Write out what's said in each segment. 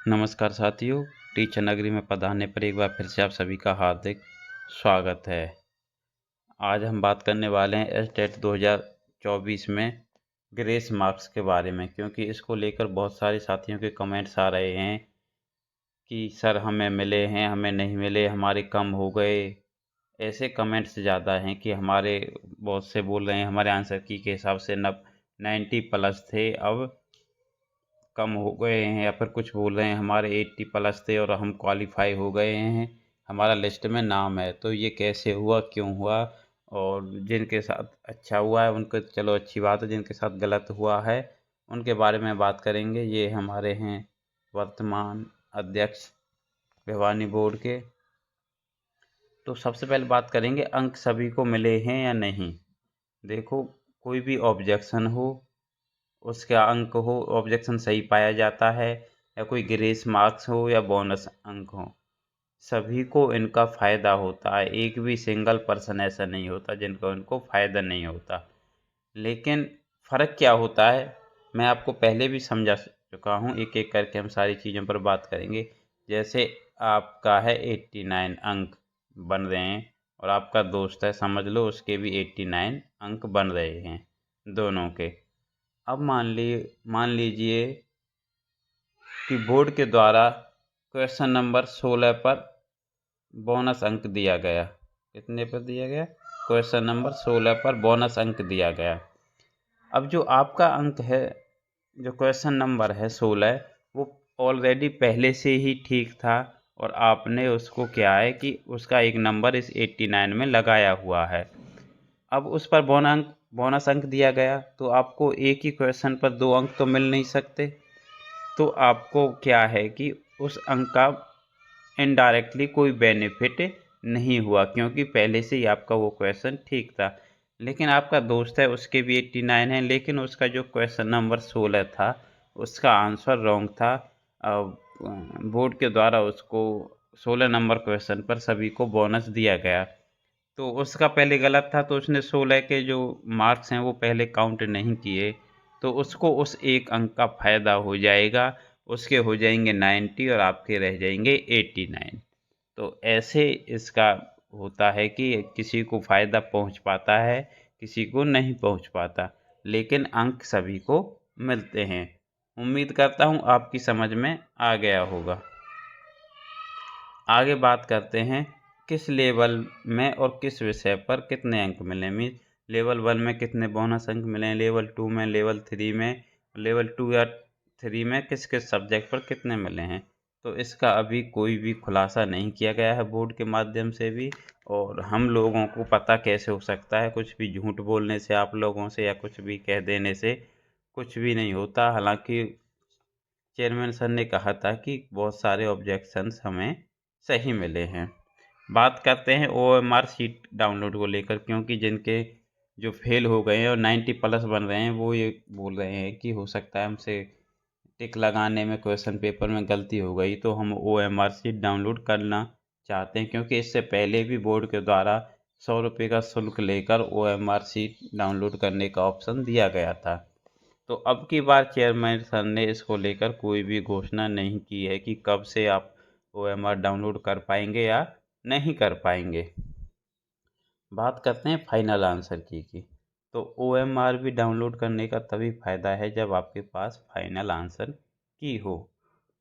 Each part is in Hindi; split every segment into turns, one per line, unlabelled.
नमस्कार साथियों, टीचर नगरी में पधारने पर एक बार फिर से आप सभी का हार्दिक स्वागत है। आज हम बात करने वाले हैं एसटेट 2024 में ग्रेस मार्क्स के बारे में, क्योंकि इसको लेकर बहुत सारे साथियों के कमेंट्स आ रहे हैं कि सर हमें मिले हैं, हमें नहीं मिले, हमारे कम हो गए। ऐसे कमेंट्स ज़्यादा हैं कि हमारे बहुत से बोल रहे हैं हमारे आंसर की के हिसाब से 90 प्लस थे, अब कम हो गए हैं, या फिर कुछ बोल रहे हैं हमारे 80 प्लस थे और हम क्वालिफाई हो गए हैं, हमारा लिस्ट में नाम है। तो ये कैसे हुआ, क्यों हुआ, और जिनके साथ अच्छा हुआ है उनको चलो अच्छी बात है, जिनके साथ गलत हुआ है उनके बारे में बात करेंगे। ये हमारे हैं वर्तमान अध्यक्ष भिवानी बोर्ड के। तो सबसे पहले बात करेंगे अंक सभी को मिले हैं या नहीं। देखो, कोई भी ऑब्जेक्शन हो, उसका अंक हो, ऑब्जेक्शन सही पाया जाता है, या कोई ग्रेस मार्क्स हो या बोनस अंक हो, सभी को इनका फ़ायदा होता है। एक भी सिंगल पर्सन ऐसा नहीं होता जिनको इनको फ़ायदा नहीं होता। लेकिन फ़र्क क्या होता है, मैं आपको पहले भी समझा चुका हूँ। एक एक करके हम सारी चीज़ों पर बात करेंगे। जैसे आपका है 89 अंक बन रहे हैं, और आपका दोस्त है, समझ लो उसके भी 89 अंक बन रहे हैं, दोनों के। अब मान लीजिए कि बोर्ड के द्वारा क्वेश्चन नंबर 16 पर बोनस अंक दिया गया। कितने पर दिया गया? क्वेश्चन नंबर 16 पर बोनस अंक दिया गया। अब जो आपका अंक है, जो क्वेश्चन नंबर है 16, वो ऑलरेडी पहले से ही ठीक था, और आपने उसको क्या है कि उसका एक नंबर इस 89 में लगाया हुआ है। अब उस पर बोनस अंक दिया गया, तो आपको एक ही क्वेश्चन पर 2 अंक तो मिल नहीं सकते। तो आपको क्या है कि उस अंक का इनडायरेक्टली कोई बेनिफिट नहीं हुआ, क्योंकि पहले से ही आपका वो क्वेश्चन ठीक था। लेकिन आपका दोस्त है, उसके भी 89 है, लेकिन उसका जो क्वेश्चन नंबर 16 था उसका आंसर रॉन्ग था। बोर्ड के द्वारा उसको 16 नंबर क्वेश्चन पर सभी को बोनस दिया गया। तो उसका पहले गलत था, तो उसने 16 के जो मार्क्स हैं वो पहले काउंट नहीं किए, तो उसको उस एक अंक का फ़ायदा हो जाएगा। उसके हो जाएंगे 90 और आपके रह जाएंगे 89। तो ऐसे इसका होता है कि किसी को फ़ायदा पहुंच पाता है, किसी को नहीं पहुंच पाता, लेकिन अंक सभी को मिलते हैं। उम्मीद करता हूं आपकी समझ में आ गया होगा। आगे बात करते हैं किस लेवल में और किस विषय पर कितने अंक मिले। मीन लेवल 1 में कितने बोनस अंक मिले, लेवल 2 में, लेवल 3 में, लेवल 2 या 3 में किस किस सब्जेक्ट पर कितने मिले हैं। तो इसका अभी कोई भी खुलासा नहीं किया गया है बोर्ड के माध्यम से भी, और हम लोगों को पता कैसे हो सकता है। कुछ भी झूठ बोलने से आप लोगों से, या कुछ भी कह देने से कुछ भी नहीं होता। हालांकि चेयरमैन सर ने कहा था कि बहुत सारे ऑब्जेक्शंस हमें सही मिले हैं। बात करते हैं ओएमआर शीट डाउनलोड को लेकर, क्योंकि जिनके जो फेल हो गए हैं और 90 प्लस बन रहे हैं, वो ये बोल रहे हैं कि हो सकता है हमसे टिक लगाने में क्वेश्चन पेपर में गलती हो गई, तो हम ओएमआर शीट डाउनलोड करना चाहते हैं। क्योंकि इससे पहले भी बोर्ड के द्वारा 100 रुपये का शुल्क लेकर ओएमआर शीट डाउनलोड करने का ऑप्शन दिया गया था। तो अब की बार चेयरमैन सर ने इसको लेकर कोई भी घोषणा नहीं की है कि कब से आप ओएमआर डाउनलोड कर पाएंगे या नहीं कर पाएंगे। बात करते हैं फाइनल आंसर की। तो ओएमआर भी डाउनलोड करने का तभी फ़ायदा है जब आपके पास फाइनल आंसर की हो।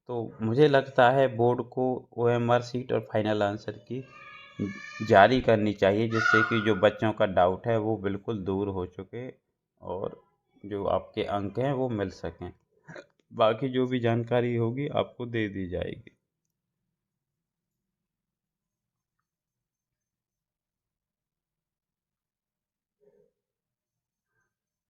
तो मुझे लगता है बोर्ड को ओएमआर सीट और फाइनल आंसर की जारी करनी चाहिए, जिससे कि जो बच्चों का डाउट है वो बिल्कुल दूर हो चुके, और जो आपके अंक हैं वो मिल सकें। बाकी जो भी जानकारी होगी आपको दे दी जाएगी।